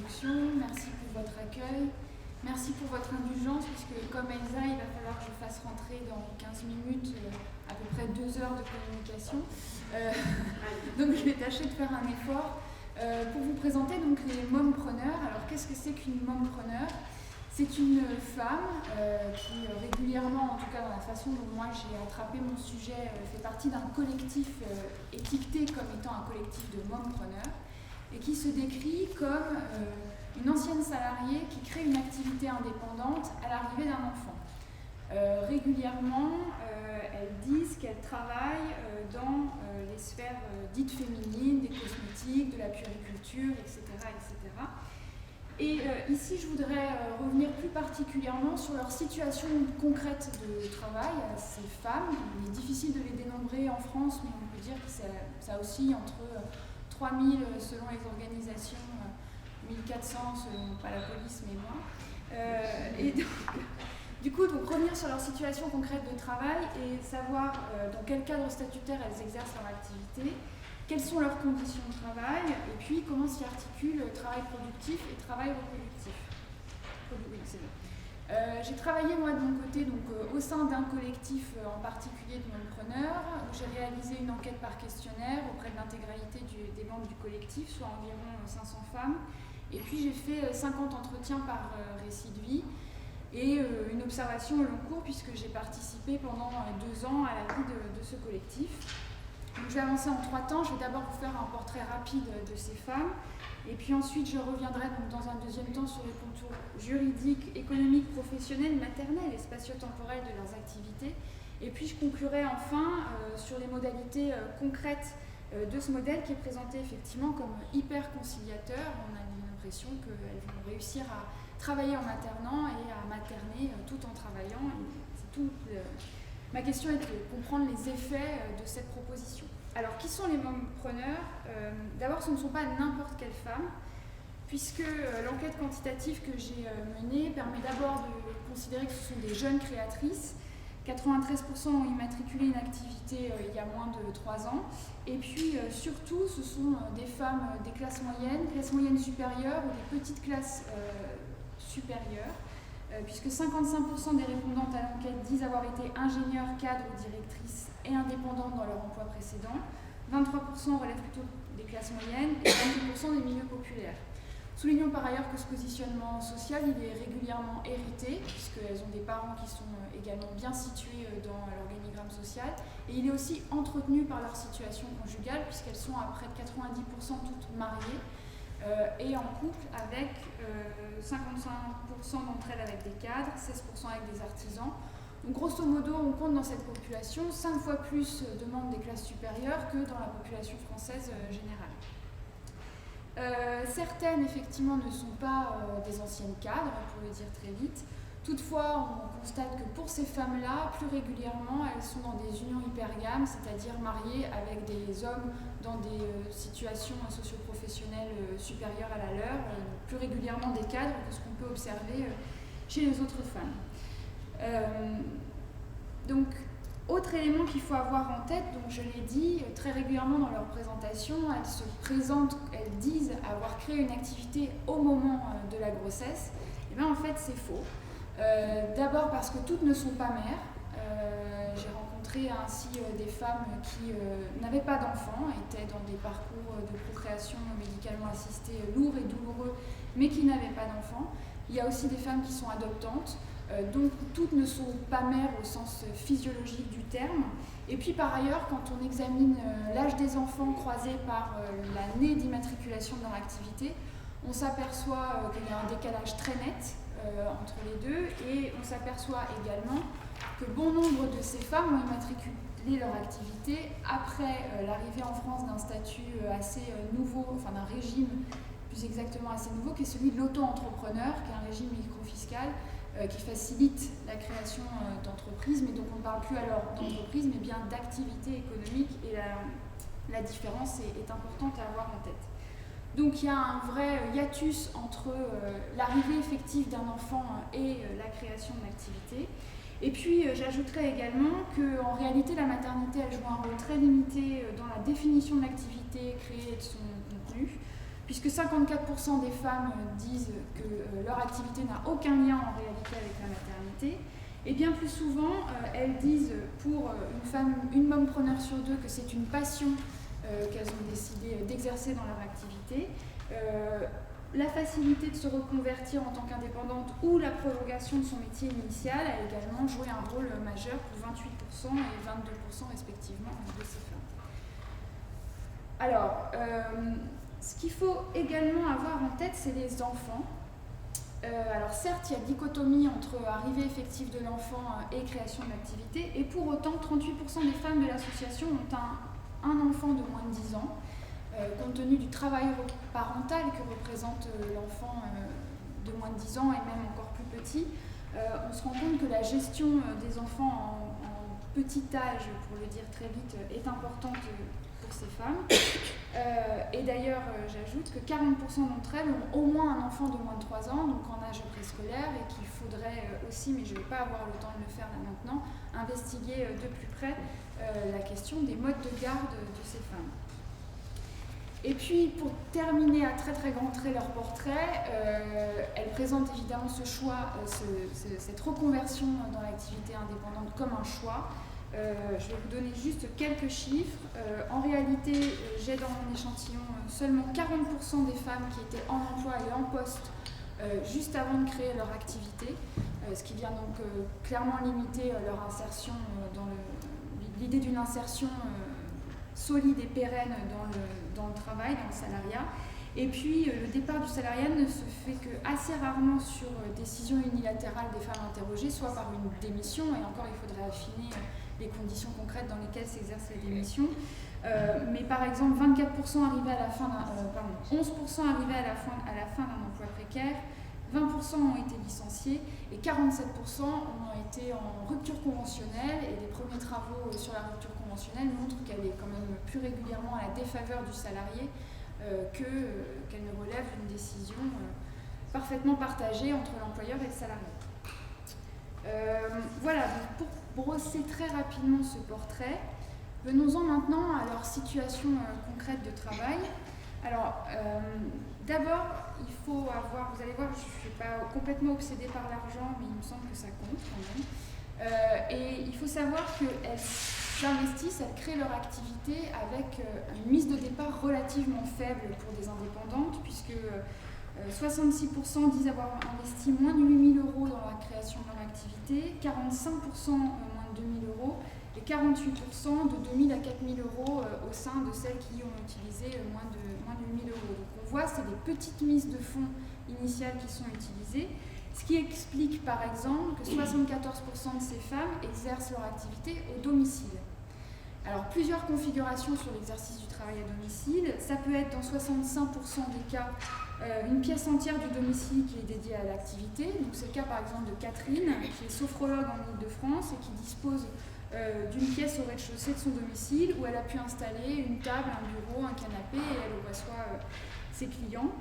introduction, merci pour votre accueil, merci pour votre indulgence, puisque comme Elsa, il va falloir que je fasse rentrer dans 15 minutes à peu près 2 heures de communication. Donc je vais tâcher de faire un effort pour vous présenter donc les mompreneurs. Alors qu'est-ce que c'est qu'une mompreneur ? C'est une femme qui régulièrement, en tout cas dans la façon dont moi j'ai attrapé mon sujet, fait partie d'un collectif étiqueté comme étant un collectif de mompreneurs et qui se décrit comme une ancienne salariée qui crée une activité indépendante à l'arrivée d'un enfant. Régulièrement, elles disent qu'elles travaillent dans les sphères dites féminines, des cosmétiques, de la puériculture, etc. etc. Et ici, je voudrais revenir plus particulièrement sur leur situation concrète de travail à ces femmes. Il est difficile de les dénombrer en France, mais on peut dire que ça oscille entre 3000 selon les organisations, 1400 selon, pas la police, mais moi. Et donc, du coup, donc, revenir sur leur situation concrète de travail et savoir dans quel cadre statutaire elles exercent leur activité, quelles sont leurs conditions de travail, et puis comment s'y articule travail productif et travail reproductif. Oui, c'est bon. J'ai travaillé moi de mon côté donc, au sein d'un collectif en particulier de mompreneurs, où j'ai réalisé une enquête par questionnaire auprès de l'intégralité des membres du collectif, soit environ 500 femmes, et puis j'ai fait 50 entretiens par récit de vie, et une observation au long cours puisque j'ai participé pendant 2 ans à la vie de ce collectif. Donc, je vais avancer en 3 temps. Je vais d'abord vous faire un portrait rapide de ces femmes et puis ensuite je reviendrai donc, dans un deuxième temps sur les contours juridiques, économiques, professionnels, maternels et spatio-temporels de leurs activités et puis je conclurai enfin sur les modalités concrètes de ce modèle qui est présenté effectivement comme hyper conciliateur. On a l'impression qu'elles vont réussir à travailler en maternant et à materner tout en travaillant. Ma question est de comprendre les effets de cette proposition. Alors, qui sont les mompreneurs ? D'abord, ce ne sont pas n'importe quelle femme, puisque l'enquête quantitative que j'ai menée permet d'abord de considérer que ce sont des jeunes créatrices. 93% ont immatriculé une activité il y a moins de 3 ans. Et puis, surtout, ce sont des femmes des classes moyennes supérieures ou des petites classes supérieures, puisque 55% des répondantes à l'enquête disent avoir été ingénieures, cadres ou directrices et indépendantes dans leur emploi précédent. 23% relèvent plutôt des classes moyennes et 28% des milieux populaires. Soulignons par ailleurs que ce positionnement social il est régulièrement hérité, puisqu'elles ont des parents qui sont également bien situés dans l'organigramme social, et il est aussi entretenu par leur situation conjugale, puisqu'elles sont à près de 90% toutes mariées, et en couple avec 55% d'entre elles avec des cadres, 16% avec des artisans. Donc grosso modo, on compte dans cette population 5 fois plus de membres des classes supérieures que dans la population française générale. Certaines, effectivement, ne sont pas des anciennes cadres, pour le dire très vite. Toutefois, on constate que pour ces femmes-là, plus régulièrement, elles sont dans des unions hypergames, c'est-à-dire mariées avec des hommes dans des situations socio-professionnelles supérieures à la leur, plus régulièrement des cadres que ce qu'on peut observer chez les autres femmes. Donc, autre élément qu'il faut avoir en tête, donc je l'ai dit, très régulièrement dans leur présentation, elles se présentent, elles disent avoir créé une activité au moment de la grossesse. Et bien en fait c'est faux. D'abord parce que toutes ne sont pas mères. J'ai rencontré ainsi des femmes qui n'avaient pas d'enfants, étaient dans des parcours de procréation médicalement assistée lourds et douloureux, mais qui n'avaient pas d'enfants. Il y a aussi des femmes qui sont adoptantes, donc toutes ne sont pas mères au sens physiologique du terme. Et puis par ailleurs, quand on examine l'âge des enfants croisé par l'année d'immatriculation de leur activité, on s'aperçoit qu'il y a un décalage très net entre les deux, et on s'aperçoit également que bon nombre de ces femmes ont immatriculé leur activité après l'arrivée en France d'un statut assez nouveau, enfin d'un régime plus exactement assez nouveau, qui est celui de l'auto-entrepreneur, qui est un régime microfiscal qui facilite la création d'entreprises, mais donc on ne parle plus alors d'entreprise, mais bien d'activité économique, et la différence est importante à avoir en tête. Donc il y a un vrai hiatus entre l'arrivée effective d'un enfant et la création de l'activité. Et puis j'ajouterais également qu'en réalité la maternité elle joue un rôle très limité dans la définition de l'activité créée et de son contenu, puisque 54% des femmes disent que leur activité n'a aucun lien en réalité avec la maternité. Et bien plus souvent, elles disent pour une mompreneur sur deux que c'est une passion qu'elles ont décidé d'exercer dans leur activité. La facilité de se reconvertir en tant qu'indépendante ou la prolongation de son métier initial a également joué un rôle majeur pour 28% et 22% respectivement de ces femmes. Alors, ce qu'il faut également avoir en tête, c'est les enfants. Alors certes, il y a dichotomie entre arrivée effective de l'enfant et création de l'activité, et pour autant, 38% des femmes de l'association ont un enfant de moins de 10 ans. Compte tenu du travail parental que représente l'enfant de moins de 10 ans et même encore plus petit, on se rend compte que la gestion des enfants en petit âge, pour le dire très vite, est importante pour ces femmes. Et d'ailleurs, j'ajoute que 40% d'entre elles ont au moins un enfant de moins de 3 ans, donc en âge préscolaire, et qu'il faudrait aussi, mais je ne vais pas avoir le temps de le faire là maintenant, investiguer de plus près la question des modes de garde de ces femmes. Et puis, pour terminer à très très grand trait leur portrait, elle présente évidemment ce choix, cette reconversion dans l'activité indépendante comme un choix. Je vais vous donner juste quelques chiffres. En réalité, j'ai dans mon échantillon seulement 40% des femmes qui étaient en emploi et en poste juste avant de créer leur activité, ce qui vient donc clairement limiter leur insertion dans l'idée d'une insertion solide et pérenne dans le travail, dans le salariat. Et puis le départ du salariat ne se fait que assez rarement sur décision unilatérale des femmes interrogées, soit par une démission, et encore il faudrait affiner les conditions concrètes dans lesquelles s'exerce la démission. Mais par exemple, 24% arrivaient à la fin 11% arrivaient à la fin d'un emploi précaire, 20% ont été licenciés et 47% ont été en rupture conventionnelle, et les premiers travaux sur la rupture conventionnelle montrent qu'elle est quand même plus régulièrement à la défaveur du salarié qu'elle ne relève d'une décision parfaitement partagée entre l'employeur et le salarié. Voilà, donc pour brosser très rapidement ce portrait, venons-en maintenant à leur situation concrète de travail. Alors, d'abord, il faut avoir, vous allez voir, je ne suis pas complètement obsédée par l'argent, mais il me semble que ça compte quand même. Et il faut savoir qu'elles investissent, elles créent leur activité avec une mise de départ relativement faible pour des indépendantes, puisque 66% disent avoir investi moins de 8 000 € dans la création de leur activité, 45% moins de 2 000 € et 48% de 2 000 à 4 000 € au sein de celles qui ont utilisé moins de 8 000 €. Donc on voit, c'est des petites mises de fonds initiales qui sont utilisées, ce qui explique par exemple que 74% de ces femmes exercent leur activité au domicile. Alors plusieurs configurations sur l'exercice du travail à domicile. Ça peut être dans 65% des cas une pièce entière du domicile qui est dédiée à l'activité. Donc c'est le cas par exemple de Catherine, qui est sophrologue en Ile-de-France et qui dispose d'une pièce au rez-de-chaussée de son domicile où elle a pu installer une table, un bureau, un canapé, et elle reçoit ses clients.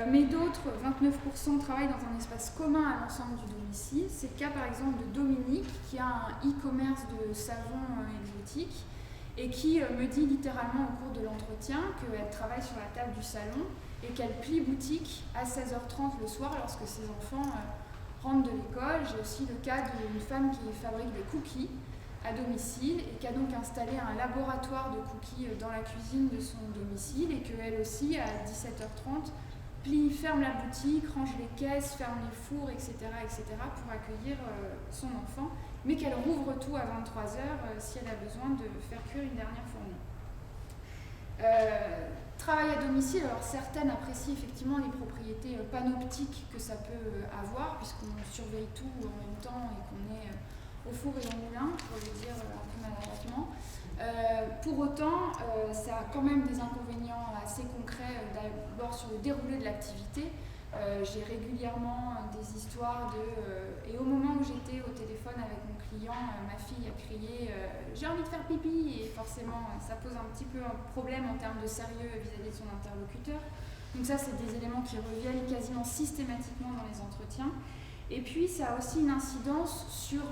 Mais d'autres, 29%, travaillent dans un espace commun à l'ensemble du domicile. C'est le cas par exemple de Dominique, qui a un e-commerce de savons exotiques et qui me dit littéralement au cours de l'entretien qu'elle travaille sur la table du salon et qu'elle plie boutique à 16h30 le soir lorsque ses enfants rentrent de l'école. J'ai aussi le cas d'une femme qui fabrique des cookies à domicile et qui a donc installé un laboratoire de cookies dans la cuisine de son domicile, et qu'elle aussi, à 17h30, ferme la boutique, range les caisses, ferme les fours, etc. pour accueillir son enfant, mais qu'elle rouvre tout à 23h si elle a besoin de faire cuire une dernière fournée. Travail à domicile, alors certaines apprécient effectivement les propriétés panoptiques que ça peut avoir, puisqu'on surveille tout en même temps et qu'on est au four et au moulin, pour le dire un peu maladroitement. Pour autant, ça a quand même des inconvénients assez concrets, d'abord sur le déroulé de l'activité. J'ai régulièrement des histoires et au moment où j'étais au téléphone avec mon client, ma fille a crié « j'ai envie de faire pipi » et forcément ça pose un petit peu un problème en termes de sérieux vis-à-vis de son interlocuteur. Donc ça, c'est des éléments qui reviennent quasiment systématiquement dans les entretiens. Et puis ça a aussi une incidence sur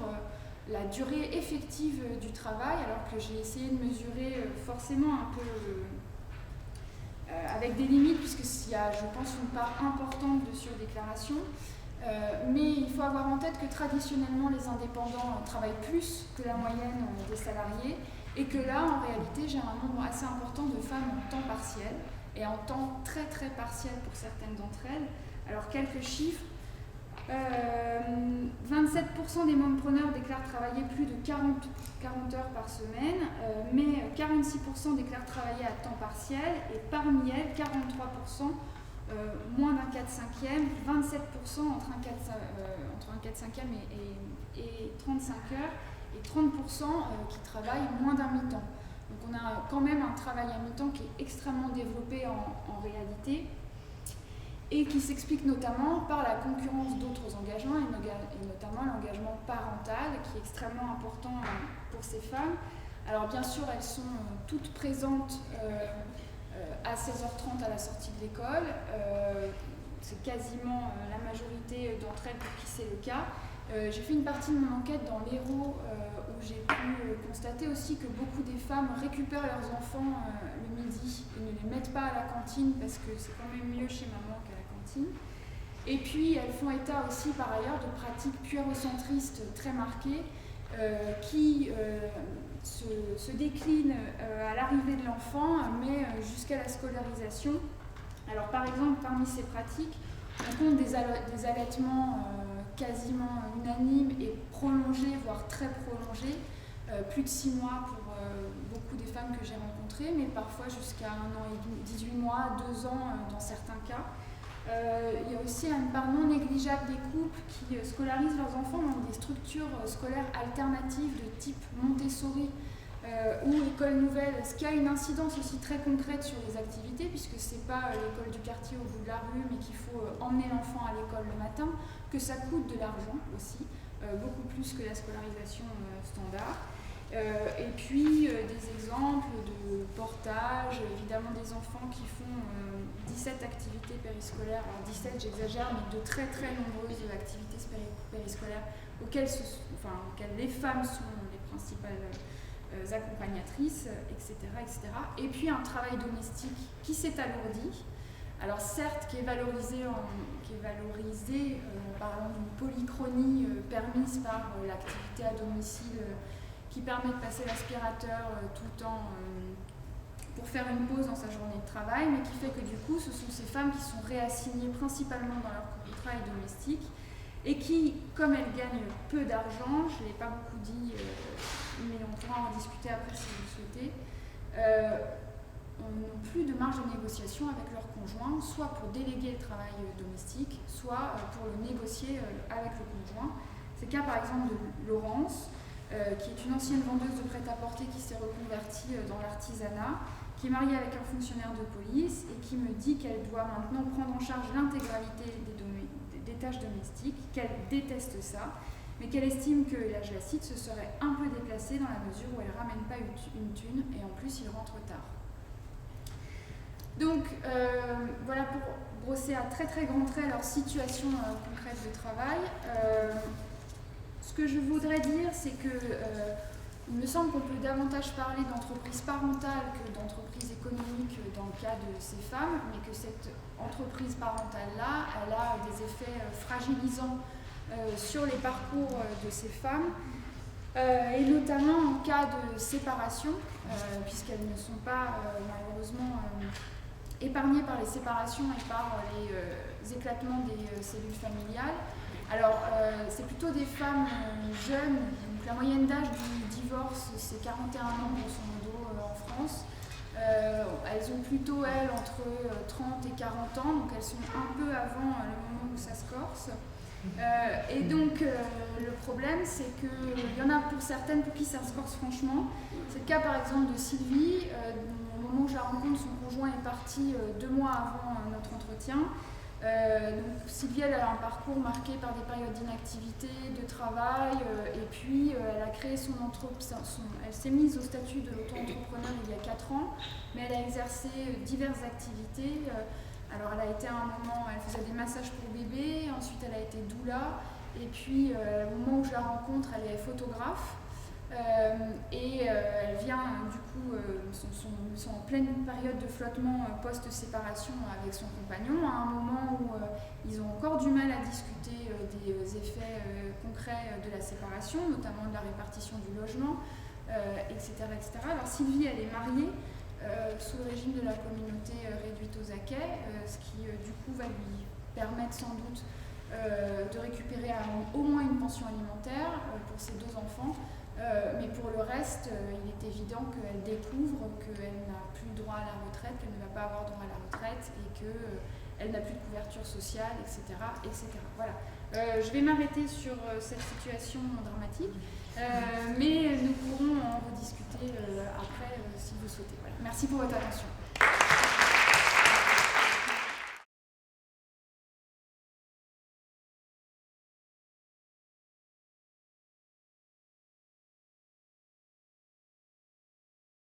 la durée effective du travail, alors que j'ai essayé de mesurer forcément un peu avec des limites, puisque si il y a, je pense, une part importante de surdéclaration. Mais il faut avoir en tête que traditionnellement, les indépendants travaillent plus que la moyenne des salariés et que là, en réalité, j'ai un nombre assez important de femmes en temps partiel et en temps très très partiel pour certaines d'entre elles. Alors, quelques chiffres. 27% des mompreneurs déclarent travailler plus de 40 heures par semaine, mais 46% déclarent travailler à temps partiel et parmi elles, 43% moins d'un 4/5e, 27% entre un 4/5e et 35 heures et 30% qui travaillent moins d'un mi-temps. Donc on a quand même un travail à mi-temps qui est extrêmement développé en réalité et qui s'explique notamment par la concurrence d'autres engagements et notamment l'engagement parental qui est extrêmement important pour ces femmes. Alors bien sûr, elles sont toutes présentes à 16h30 à la sortie de l'école. C'est quasiment la majorité d'entre elles pour qui c'est le cas. J'ai fait une partie de mon enquête dans l'Hérault où j'ai pu constater aussi que beaucoup des femmes récupèrent leurs enfants le midi et ne les mettent pas à la cantine parce que c'est quand même mieux chez maman qu'à la cantine. Et puis elles font état aussi par ailleurs de pratiques puérocentristes très marquées qui se déclinent à l'arrivée de l'enfant mais jusqu'à la scolarisation. Alors par exemple parmi ces pratiques, on compte des allaitements quasiment unanimes et prolongés, voire très prolongés, plus de 6 mois pour beaucoup des femmes que j'ai rencontrées, mais parfois jusqu'à 1 an et demi, 18 mois, 2 ans dans certains cas. Il y a aussi une part non négligeable des couples qui scolarisent leurs enfants dans des structures scolaires alternatives de type Montessori ou école nouvelle, ce qui a une incidence aussi très concrète sur les activités, puisque ce n'est pas l'école du quartier au bout de la rue, mais qu'il faut emmener l'enfant à l'école le matin, que ça coûte de l'argent aussi, beaucoup plus que la scolarisation standard. Et puis des exemples de portage, évidemment des enfants qui font 17 activités périscolaires, alors 17 j'exagère, mais de très très nombreuses activités périscolaires auxquelles les femmes sont les principales accompagnatrices, etc., etc. Et puis un travail domestique qui s'est alourdi, alors certes qui est valorisé en parlant d'une polychronie permise par l'activité à domicile qui permet de passer l'aspirateur tout le temps pour faire une pause dans sa journée de travail, mais qui fait que du coup ce sont ces femmes qui sont réassignées principalement dans leur travail domestique et qui, comme elles gagnent peu d'argent, je ne l'ai pas beaucoup dit, mais on pourra en discuter après si vous le souhaitez, n'ont plus de marge de négociation avec leur conjoint, soit pour déléguer le travail domestique, soit pour le négocier avec le conjoint. C'est le cas par exemple de Laurence, qui est une ancienne vendeuse de prêt-à-porter qui s'est reconvertie dans l'artisanat, qui est mariée avec un fonctionnaire de police et qui me dit qu'elle doit maintenant prendre en charge l'intégralité des tâches domestiques, qu'elle déteste ça, mais qu'elle estime que, là je la cite, ce serait un peu déplacé dans la mesure où elle ne ramène pas une thune et en plus il rentre tard. Donc voilà pour brosser à très très grands traits leur situation concrète de travail. Ce que je voudrais dire, c'est que il me semble qu'on peut davantage parler d'entreprise parentale que d'entreprise économique dans le cas de ces femmes, mais que cette entreprise parentale-là, elle a des effets fragilisants sur les parcours de ces femmes, et notamment en cas de séparation, puisqu'elles ne sont pas malheureusement épargnées par les séparations et par les éclatements des cellules familiales. Alors, c'est plutôt des femmes jeunes, donc la moyenne d'âge du divorce, c'est 41 ans grosso modo en France. Elles ont plutôt, elles, entre 30 et 40 ans, donc elles sont un peu avant le moment où ça se corse. Et donc, le problème, c'est qu'il y en a pour certaines pour qui ça se corse franchement. C'est le cas par exemple de Sylvie. Au moment où je la rencontre, son conjoint est parti 2 mois avant notre entretien. Donc Sylvie, elle a un parcours marqué par des périodes d'inactivité, de travail, et puis elle a créé son entreprise. Elle s'est mise au statut de l'auto-entrepreneur il y a 4 ans, mais elle a exercé diverses activités. Alors elle a été à un moment, elle faisait des massages pour bébés, ensuite elle a été doula, et puis au moment où je la rencontre, elle est photographe. Elle vient du coup, sont en pleine période de flottement post-séparation avec son compagnon, à un moment où ils ont encore du mal à discuter des effets concrets de la séparation, notamment de la répartition du logement, etc., etc. Alors Sylvie, elle est mariée sous le régime de la communauté réduite aux acquets, ce qui du coup va lui permettre sans doute de récupérer au moins une pension alimentaire pour ses 2 enfants. Mais pour le reste, il est évident qu'elle découvre qu'elle n'a plus droit à la retraite, qu'elle ne va pas avoir droit à la retraite et qu'elle n'a plus de couverture sociale, etc. etc. Voilà. Je vais m'arrêter sur cette situation dramatique, mais nous pourrons en rediscuter après si vous souhaitez. Voilà. Merci pour votre attention.